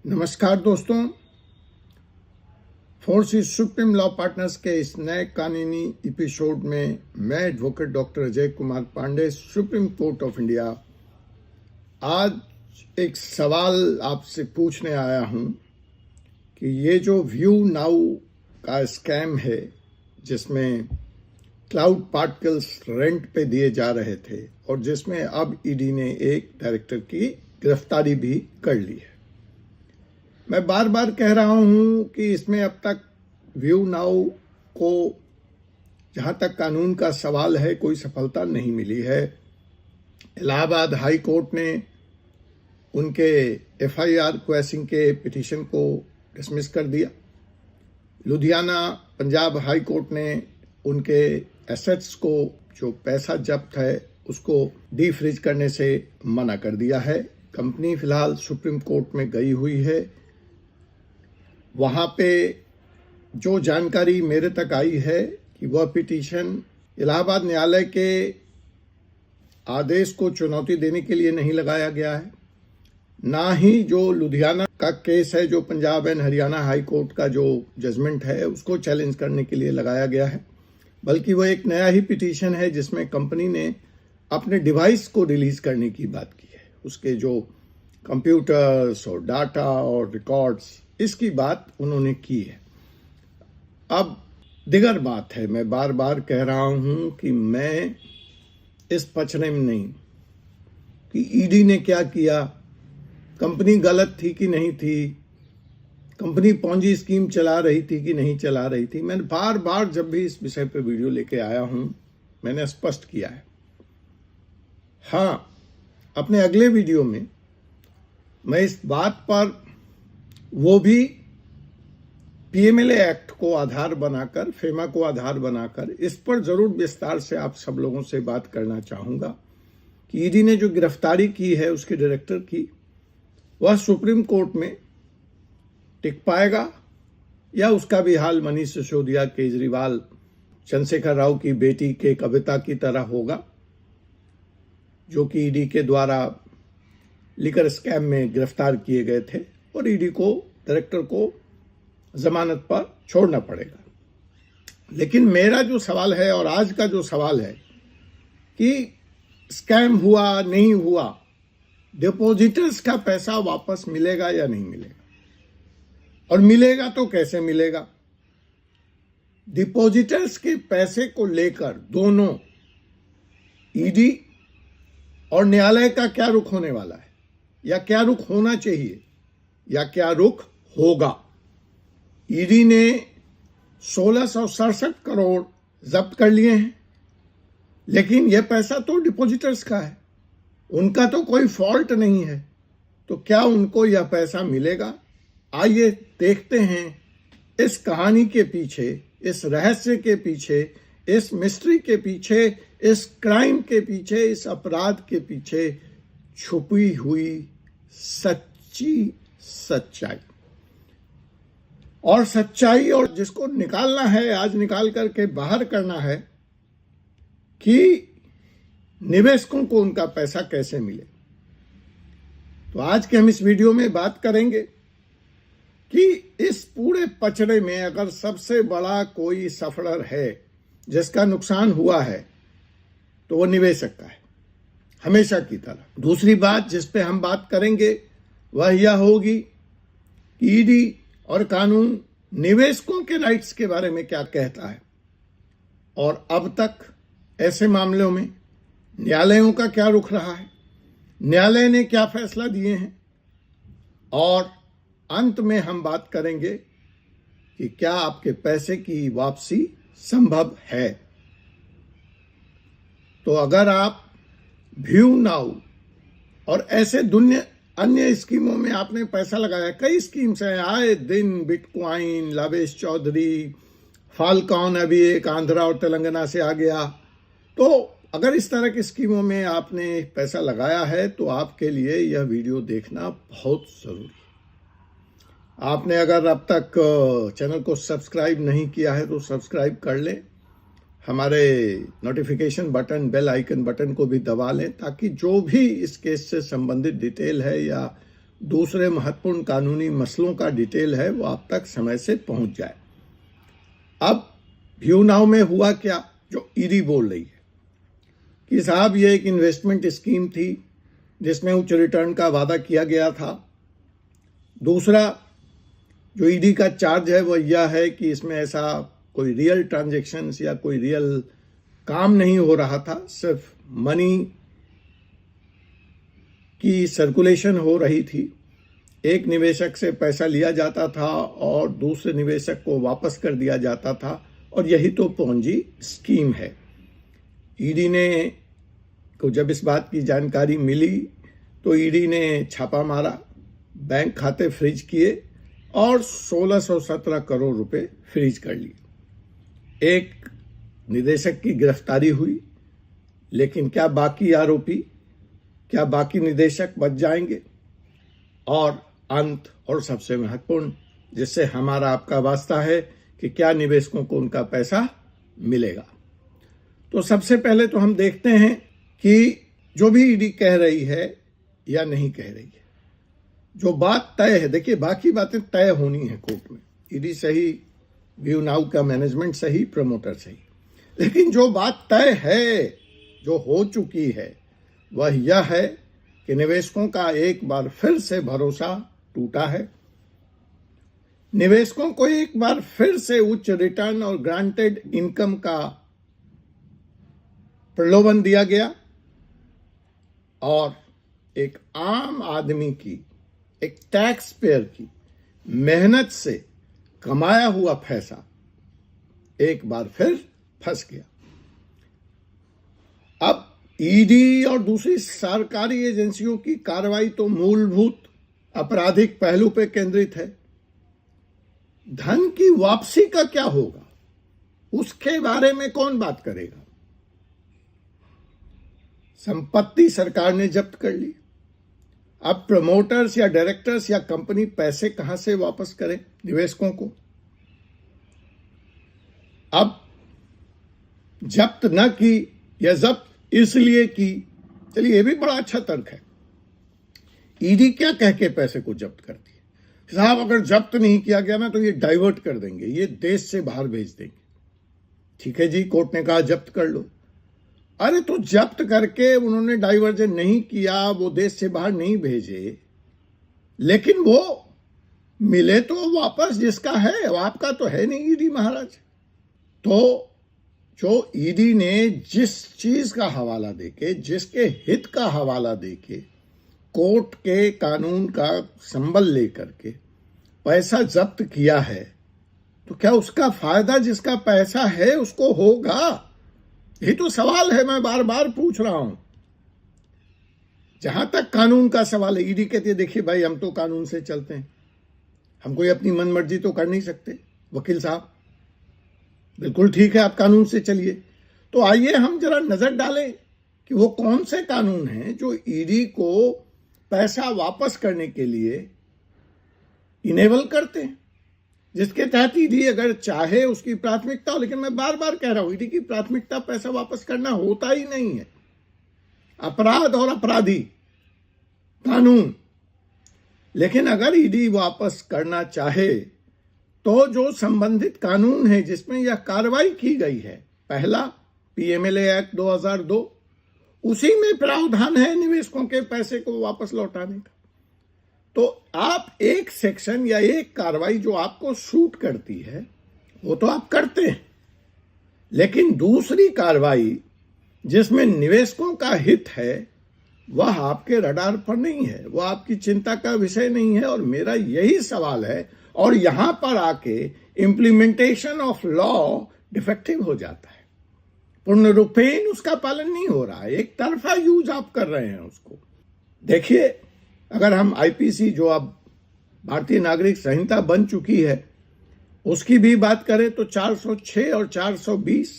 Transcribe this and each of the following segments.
नमस्कार दोस्तों, forces supreme law partners के इस नए कानूनी एपिसोड में मैं advocate doctor Ajay Kumar Pandey, Supreme Court of India, आज एक सवाल आपसे पूछने आया हूं कि ये जो व्यू नाउ का स्कैम है, जिसमें क्लाउड पार्टिकल्स रेंट पे दिए जा रहे थे और जिसमें अब ईडी ने एक डायरेक्टर की गिरफ्तारी भी कर ली है। मैं बार बार कह रहा हूं कि इसमें अब तक व्यू नाउ को, जहां तक कानून का सवाल है, कोई सफलता नहीं मिली है। इलाहाबाद हाई कोर्ट ने उनके एफआईआर क्वेशिंग के पिटीशन को डिसमिस कर दिया। लुधियाना पंजाब हाई कोर्ट ने उनके एसेट्स को, जो पैसा जब्त है, उसको डीफ्रीज करने से मना कर दिया है। कंपनी फिलहाल सुप्रीम कोर्ट में गई हुई है। वहाँ पे जो जानकारी मेरे तक आई है कि वह पिटीशन इलाहाबाद न्यायालय के आदेश को चुनौती देने के लिए नहीं लगाया गया है, ना ही जो लुधियाना का केस है, जो Punjab and Haryana high court का जो जजमेंट है, उसको चैलेंज करने के लिए लगाया गया है, बल्कि वह एक नया ही पिटीशन है जिसमें कंपनी ने अपने डिवाइस को रिलीज करने की बात की है। उसके जो कंप्यूटर्स और डाटा और रिकॉर्ड्स, इसकी बात उन्होंने की है। अब दिगर बात है, मैं बार बार कह रहा हूं कि मैं इस पचड़े में नहीं कि ईडी ने क्या किया, कंपनी गलत थी कि नहीं थी, कंपनी पॉन्जी स्कीम चला रही थी कि नहीं चला रही थी। मैंने बार बार जब भी इस विषय पर वीडियो लेके आया हूं, मैंने स्पष्ट किया है। हाँ, अपने अगले वीडियो में मैं इस बात पर, वो भी पीएमएलए एक्ट को आधार बनाकर, फेमा को आधार बनाकर, इस पर जरूर विस्तार से आप सब लोगों से बात करना चाहूंगा कि ईडी ने जो गिरफ्तारी की है उसके डायरेक्टर की, वह सुप्रीम कोर्ट में टिक पाएगा या उसका भी हाल मनीष सिसोदिया, केजरीवाल, चंद्रशेखर राव की बेटी के कविता की तरह होगा, जो कि ईडी के द्वारा लिकर स्कैम में गिरफ्तार किए गए थे और ईडी को, डायरेक्टर को जमानत पर छोड़ना पड़ेगा। लेकिन मेरा जो सवाल है और आज का जो सवाल है कि स्कैम हुआ नहीं हुआ, डिपॉजिटर्स का पैसा वापस मिलेगा या नहीं मिलेगा, और मिलेगा तो कैसे मिलेगा। डिपॉजिटर्स के पैसे को लेकर दोनों ईडी और न्यायालय का क्या रुख होने वाला है, या क्या रुख होना चाहिए, या क्या रुख होगा। ईडी ने 1667 करोड़ जब्त कर लिए हैं, लेकिन यह पैसा तो डिपॉजिटर्स का है, उनका तो कोई फॉल्ट नहीं है, तो क्या उनको यह पैसा मिलेगा? आइए देखते हैं इस कहानी के पीछे, इस रहस्य के पीछे, इस मिस्ट्री के पीछे, इस क्राइम के पीछे, इस अपराध के पीछे छुपी हुई सच्ची सच्चाई। और सच्चाई, और जिसको निकालना है, आज निकाल करके बाहर करना है कि निवेशकों को उनका पैसा कैसे मिले। तो आज के हम इस वीडियो में बात करेंगे कि इस पूरे पचड़े में अगर सबसे बड़ा कोई सफलर है जिसका नुकसान हुआ है, तो वो निवेशक का है, हमेशा की तरह। दूसरी बात जिस पे हम बात करेंगे वह यह होगी कि ईडी और कानून निवेशकों के राइट्स के बारे में क्या कहता है, और अब तक ऐसे मामलों में न्यायालयों का क्या रुख रहा है, न्यायालय ने क्या फैसला दिए हैं, और अंत में हम बात करेंगे कि क्या आपके पैसे की वापसी संभव है। तो अगर आप व्यू नाउ और ऐसे दुनिया अन्य स्कीमों में आपने पैसा लगाया, कई स्कीम्स हैं आए दिन, बिटकॉइन, लावेश चौधरी, फाल्कॉन, अभी एक आंध्रा और तेलंगाना से आ गया, तो अगर इस तरह की स्कीमों में आपने पैसा लगाया है तो आपके लिए यह वीडियो देखना बहुत जरूरी है। आपने अगर अब तक चैनल को सब्सक्राइब नहीं किया है तो सब्सक्राइब कर लें, हमारे notification button, bell icon button को भी दबा लें, ताकि जो भी इस केस से संबंधित डिटेल है या दूसरे महत्वपूर्ण कानूनी मसलों का डिटेल है वो आप तक समय से पहुंच जाए। अब व्यू नाउ में हुआ क्या, जो ईडी बोल रही है कि साहब ये एक इन्वेस्टमेंट स्कीम थी जिसमें उच्च रिटर्न का वादा किया गया था। दूसरा जो ईडी का चार्ज है वो यह है कि इसमें ऐसा कोई रियल ट्रांजैक्शंस या कोई रियल काम नहीं हो रहा था, सिर्फ मनी की सर्कुलेशन हो रही थी। एक निवेशक से पैसा लिया जाता था और दूसरे निवेशक को वापस कर दिया जाता था, और यही तो पोंजी स्कीम है। ईडी ने को जब इस बात की जानकारी मिली तो ईडी ने छापा मारा, बैंक खाते फ्रीज किए और 1617 करोड़ रुपए फ्रीज कर लिए। एक निदेशक की गिरफ्तारी हुई, लेकिन क्या बाकी आरोपी, क्या बाकी निदेशक बच जाएंगे? और अंत और सबसे महत्वपूर्ण, जिससे हमारा आपका वास्ता है कि क्या निवेशकों को उनका पैसा मिलेगा। तो सबसे पहले तो हम देखते हैं कि जो भी ईडी कह रही है या नहीं कह रही है, जो बात तय है, देखिए बाकी बातें तय होनी है कोर्ट में, ईडी सही, व्यू नाउ का मैनेजमेंट सही, प्रमोटर सही, लेकिन जो बात तय है, जो हो चुकी है, वह यह है कि निवेशकों का एक बार फिर से भरोसा टूटा है। निवेशकों को एक बार फिर से उच्च रिटर्न और ग्रांटेड इनकम का प्रलोभन दिया गया, और एक आम आदमी की, एक टैक्स पेयर की मेहनत से कमाया हुआ पैसा एक बार फिर फंस गया। अब ईडी और दूसरी सरकारी एजेंसियों की कार्रवाई तो मूलभूत आपराधिक पहलू पर केंद्रित है। धन की वापसी का क्या होगा, उसके बारे में कौन बात करेगा? संपत्ति सरकार ने जब्त कर ली, अब प्रमोटर्स या डायरेक्टर्स या कंपनी पैसे कहां से वापस करें निवेशकों को? अब जब्त न की या जब्त इसलिए की, चलिए ये भी बड़ा अच्छा तर्क है। ईडी क्या कह के पैसे को जब्त करती है? साहब अगर जब्त नहीं किया गया ना तो ये डाइवर्ट कर देंगे, ये देश से बाहर भेज देंगे। ठीक है जी, कोर्ट ने कहा जब्त कर लो। अरे तो जब्त करके उन्होंने डाइवर्जन नहीं किया, वो देश से बाहर नहीं भेजे, लेकिन वो मिले तो वापस जिसका है, आपका तो है नहीं ईडी महाराज। तो जो ईडी ने जिस चीज का हवाला देके, जिसके हित का हवाला देके, कोर्ट के कानून का संबल लेकर के पैसा जब्त किया है, तो क्या उसका फायदा जिसका पैसा है उसको होगा? यही तो सवाल है, मैं बार बार पूछ रहा हूं। जहां तक कानून का सवाल है, ईडी कहती है देखिए भाई हम तो कानून से चलते हैं, हम कोई अपनी मनमर्जी तो कर नहीं सकते। वकील साहब बिल्कुल ठीक है, आप कानून से चलिए। तो आइए हम जरा नजर डालें कि वो कौन से कानून हैं जो ईडी को पैसा वापस करने के लिए इनेबल करते हैं, जिसके तहत ईडी अगर चाहे उसकी प्राथमिकता हो। लेकिन मैं बार बार कह रहा हूं, ईडी की प्राथमिकता पैसा वापस करना होता ही नहीं है। अपराध और अपराधी कानून। लेकिन अगर ईडी वापस करना चाहे तो जो संबंधित कानून है जिसमें यह कार्रवाई की गई है, पहला पीएमएलए एक्ट 2002, उसी में प्रावधान है निवेशकों के पैसे को वापस लौटाने का। तो आप एक सेक्शन या एक कार्रवाई जो आपको सूट करती है वो तो आप करते हैं, लेकिन दूसरी कार्रवाई जिसमें निवेशकों का हित है वह आपके रडार पर नहीं है, वह आपकी चिंता का विषय नहीं है। और मेरा यही सवाल है, और यहां पर आके इंप्लीमेंटेशन ऑफ लॉ डिफेक्टिव हो जाता है, पूर्ण रूपेण उसका पालन नहीं हो रहा है, एक तरफा यूज आप कर रहे हैं उसको। देखिए अगर हम आईपीसी जो अब भारतीय नागरिक संहिता बन चुकी है उसकी भी बात करें तो 406 और 420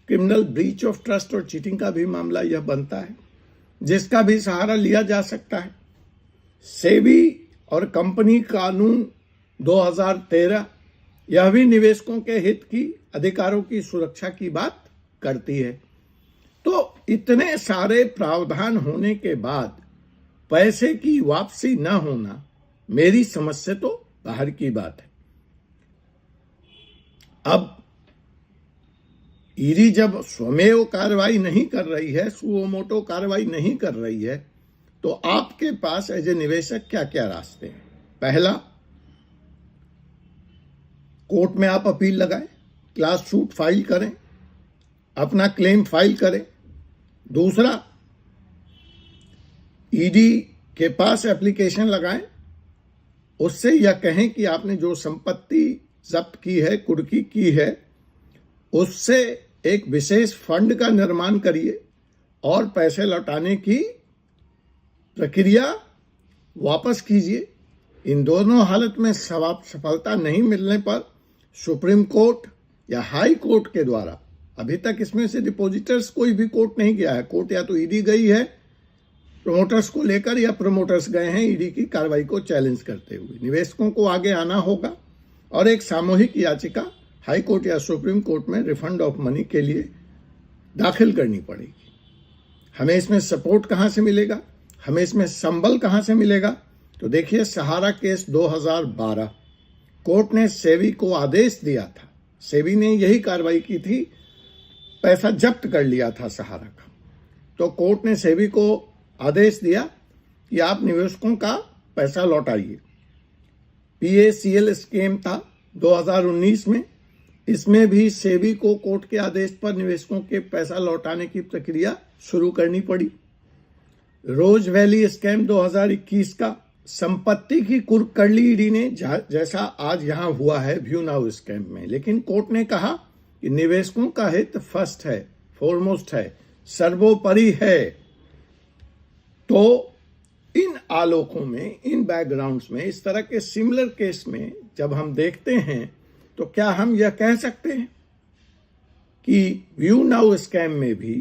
क्रिमिनल ब्रीच ऑफ ट्रस्ट और चीटिंग का भी मामला यह बनता है, जिसका भी सहारा लिया जा सकता है। सेबी और कंपनी कानून 2013 यह भी निवेशकों के हित की, अधिकारों की सुरक्षा की बात करती है। तो इतने सारे प्रावधान होने के बाद पैसे की वापसी न होना मेरी समझ से तो बाहर की बात है। अब ईडी जब स्वमेव कार्रवाई नहीं कर रही है, सुओ मोटो कार्रवाई नहीं कर रही है, तो आपके पास एज ए निवेशक क्या क्या रास्ते हैं? पहला, कोर्ट में आप अपील लगाएं, क्लास सूट फाइल करें, अपना क्लेम फाइल करें। दूसरा, ईडी के पास एप्लीकेशन लगाएं, उससे यह कहें कि आपने जो संपत्ति जब्त की है, कुर्की की है, उससे एक विशेष फंड का निर्माण करिए और पैसे लौटाने की प्रक्रिया वापस कीजिए। इन दोनों हालत में सफलता नहीं मिलने पर सुप्रीम कोर्ट या हाई कोर्ट के द्वारा, अभी तक इसमें से डिपॉजिटर्स कोई भी कोर्ट नहीं गया है, कोर्ट या तो ईडी गई है प्रमोटर्स को लेकर या प्रमोटर्स गए हैं ईडी की कार्रवाई को चैलेंज करते हुए। निवेशकों को आगे आना होगा और एक सामूहिक याचिका हाई कोर्ट या सुप्रीम कोर्ट में रिफंड ऑफ मनी के लिए दाखिल करनी पड़ेगी। हमें इसमें सपोर्ट कहां से मिलेगा, हमें इसमें संबल कहां से मिलेगा? तो देखिए, सहारा केस 2012 कोर्ट ने सेबी को आदेश दिया था, सेबी ने यही कार्रवाई की थी, पैसा जब्त कर लिया था सहारा का, तो कोर्ट ने सेबी को आदेश दिया कि आप निवेशकों का पैसा लौटाइए। PACL स्कीम था 2019 में, इसमें भी सेबी को कोर्ट के आदेश पर निवेशकों के पैसा लौटाने की प्रक्रिया शुरू करनी पड़ी। रोज वैली स्कैम 2021 का, संपत्ति की कुर्क कर ली ईडी ने, जैसा आज यहां हुआ है व्यू नाउ स्कैम में, लेकिन कोर्ट ने कहा कि निवेशकों का हित फर्स्ट है, फॉरमोस्ट है, सर्वोपरि है। तो इन आलोकों में, इन बैकग्राउंड्स में, इस तरह के सिमिलर केस में जब हम देखते हैं, तो क्या हम यह कह सकते हैं कि व्यू नाउ स्कैम में भी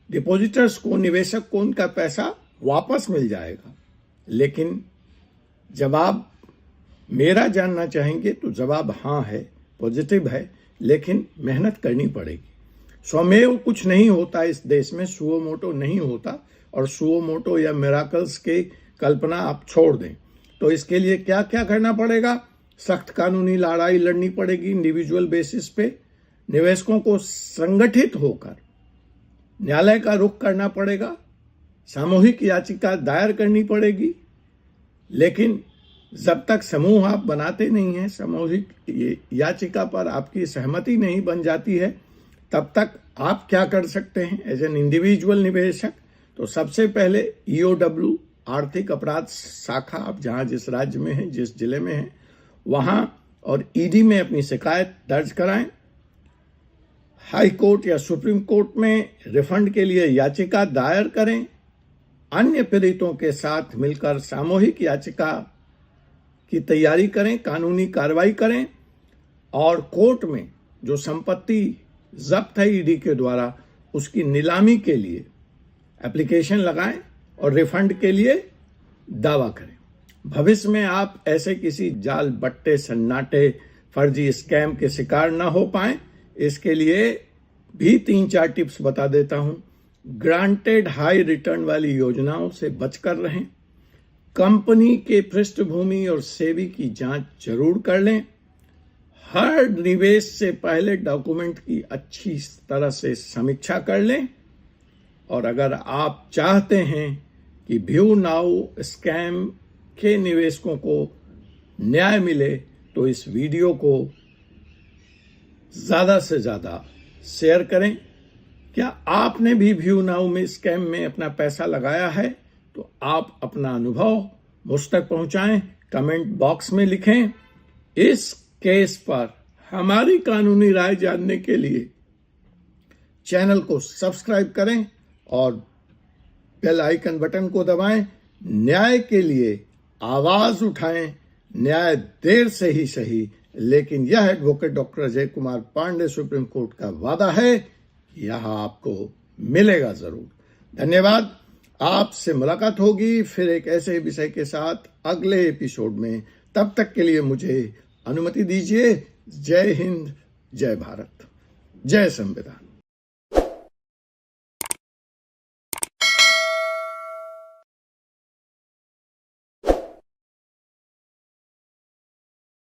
डिपॉजिटर्स को, निवेशक को उनका पैसा वापस मिल जाएगा? लेकिन जवाब मेरा जानना चाहेंगे तो जवाब हाँ है, पॉजिटिव है, लेकिन मेहनत करनी पड़ेगी। स्वमेव कुछ नहीं होता इस देश में, सुओ मोटो नहीं होता, और सुओ मोटो या मिराकल्स की कल्पना आप छोड़ दें। तो इसके लिए क्या क्या करना पड़ेगा? सख्त कानूनी लड़ाई लड़नी पड़ेगी इंडिविजुअल बेसिस पे, निवेशकों को संगठित होकर न्यायालय का रुख करना पड़ेगा, सामूहिक याचिका दायर करनी पड़ेगी। लेकिन जब तक समूह आप बनाते नहीं हैं, सामूहिक याचिका पर आपकी सहमति नहीं बन जाती है, तब तक आप क्या कर सकते हैं एज एन इंडिविजुअल निवेशक? तो सबसे पहले EOW आर्थिक अपराध शाखा, आप जहां जिस राज्य में हैं, जिस जिले में हैं, वहां और ईडी में अपनी शिकायत दर्ज कराएं। हाई कोर्ट या सुप्रीम कोर्ट में रिफंड के लिए याचिका दायर करें। अन्य पीड़ितों के साथ मिलकर सामूहिक याचिका की तैयारी करें, कानूनी कार्रवाई करें, और कोर्ट में जो संपत्ति जब्त है ईडी के द्वारा, उसकी नीलामी के लिए एप्लीकेशन लगाएं और रिफंड के लिए दावा करें। भविष्य में आप ऐसे किसी जाल, बट्टे, सन्नाटे, फर्जी स्कैम के शिकार ना हो पाएं, इसके लिए भी 3-4 टिप्स बता देता हूं। ग्रांटेड हाई रिटर्न वाली योजनाओं से बचकर रहें। कंपनी के पृष्ठभूमि और सेबी की जांच जरूर कर लें। हर निवेश से पहले डॉक्यूमेंट की अच्छी तरह से समीक्षा कर लें। और अगर आप चाहते हैं कि व्यू नाउ स्कैम के निवेशकों को न्याय मिले, तो इस वीडियो को ज्यादा से ज्यादा शेयर करें। क्या आपने भी व्यू नाउ में स्कैम में अपना पैसा लगाया है? तो आप अपना अनुभव मुझ तक पहुंचाएं, कमेंट बॉक्स में लिखें। इस केस पर हमारी कानूनी राय जानने के लिए चैनल को सब्सक्राइब करें और बेल आइकन बटन को दबाएं। न्याय के लिए आवाज उठाएं। न्याय देर से ही सही, लेकिन यह advocate doctor Ajay Kumar Pandey Supreme Court का वादा है, यह आपको मिलेगा जरूर। धन्यवाद। आपसे मुलाकात होगी फिर एक ऐसे विषय के साथ अगले एपिसोड में। तब तक के लिए मुझे अनुमति दीजिए। जय हिंद, जय भारत, जय संविधान।